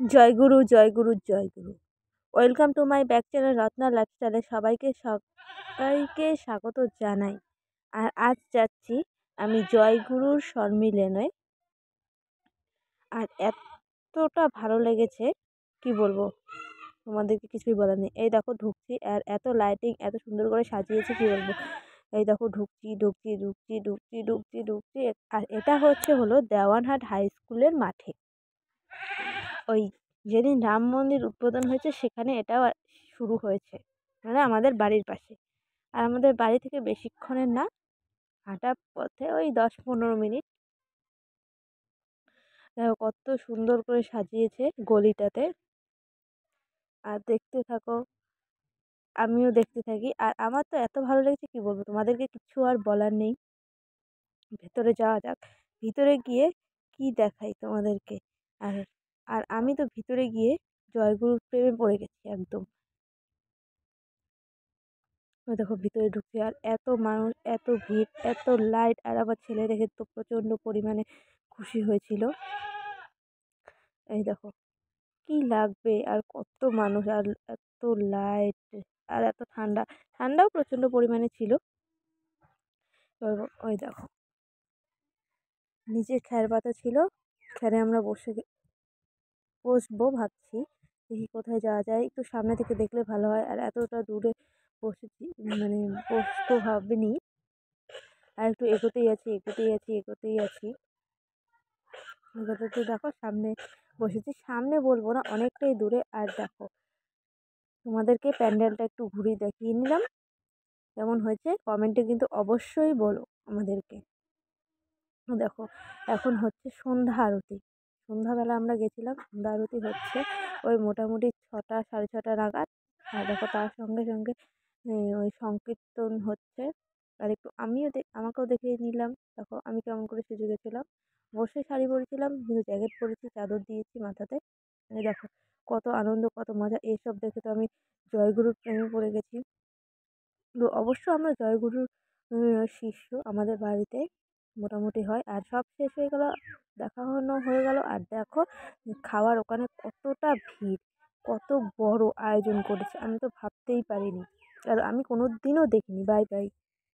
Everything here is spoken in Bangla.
জয়গুরু জয়গুরু জয়গুরু। Welcome to my back channel Ratna লাইফস্টাইলে সবাইকে স্বাগত জানাই। আর আজ যাচ্ছি আমি জয়গুরুর সম্মিলনে। আর এতটা ভালো লেগেছে কি বলবো, তোমাদেরকে কিছুই বলার নেই। এই দেখো ঢুকছি, আর এত লাইটিং এত সুন্দর করে সাজিয়েছে কি বলবো। এই দেখো ঢুকছি ঢুকছি ঢুকছি ঢুকছি ঢুকছি ঢুকছি আর এটা হলো দেওয়ানহাট হাই স্কুলের মাঠে। ওই যেদিন রাম মন্দির উদ্বোধন হয়েছে সেখানে এটাও শুরু হয়েছে, মানে আমাদের বাড়ির পাশে। আর আমাদের বাড়ি থেকে বেশিক্ষণের না, হাঁটা পথে ওই 10-15 মিনিট। দেখো কত সুন্দর করে সাজিয়েছে গলিটাতে। আর দেখতে থাকো, আমিও দেখতে থাকি। আর আমার তো এত ভালো লেগেছে কি বলবো, তোমাদেরকে কিছু আর বলার নেই। ভেতরে যাওয়া যাক, ভিতরে গিয়ে কি দেখাই তোমাদেরকে। আর আর আমি তো ভিতরে গিয়ে জয়গুরুর প্রেমে পড়ে গেছি একদম। ওই দেখো ভিতরে ঢুকছি, আর এত মানুষ, এত ভিড়, এত লাইট। আর আমার ছেলে দেখে তো প্রচণ্ড পরিমাণে খুশি হয়েছিল। এই দেখো কি লাগবে, আর কত মানুষ, আর এত লাইট, আর এত ঠান্ডা। ঠান্ডাও প্রচণ্ড পরিমাণে ছিল। ওই দেখো নিচে খ্যার পাতা ছিল, খ্যারে আমরা বসবো ভাবছি। দেখি কোথায় যাওয়া যায়, একটু সামনে থেকে দেখলে ভালো হয়। আর এতটা দূরে বসেছি, মানে বসতে ভাবিনি। আর একটু এগোতেই আছি এগোতেই আছি এগোতেই আছি এগোতে দেখো সামনে বসেছি। সামনে বলবো না, অনেকটাই দূরে। আর দেখো তোমাদেরকে প্যান্ডেলটা একটু ঘুরিয়ে দেখিয়ে নিলাম, কেমন হয়েছে কমেন্টে কিন্তু অবশ্যই বলো আমাদেরকে। দেখো এখন হচ্ছে সন্ধ্যা আরতি। সন্ধ্যাবেলা আমরা গেছিলাম, সন্ধ্যা আরতি হচ্ছে ওই মোটামুটি 6টা 6:30 নাগাদ। আর দেখো তার সঙ্গে সঙ্গে ওই সংকীর্তন হচ্ছে। আর একটু আমাকেও দেখিয়ে নিলাম। দেখো আমি কেমন করে সেজে গেছিলাম। অবশ্যই শাড়ি পরেছিলাম, কিন্তু জ্যাকেট পরেছি, চাদর দিয়েছি মাথাতে। এই দেখো কত আনন্দ কত মজা, এসব দেখে তো আমি জয়গুরুর প্রেমে পড়ে গেছি। তো অবশ্য আমরা জয়গুরুর শিষ্য, আমাদের বাড়িতে মোটামুটি হয়। আর সব শেষ হয়ে গেল, দেখানো হয়ে গেল। আর দেখো খাওয়ার ওখানে কতটা ভিড়, কত বড় আয়োজন করেছে, আমি তো ভাবতেই পারিনি। আর আমি কোনো দিনও দেখিনি। Bye bye.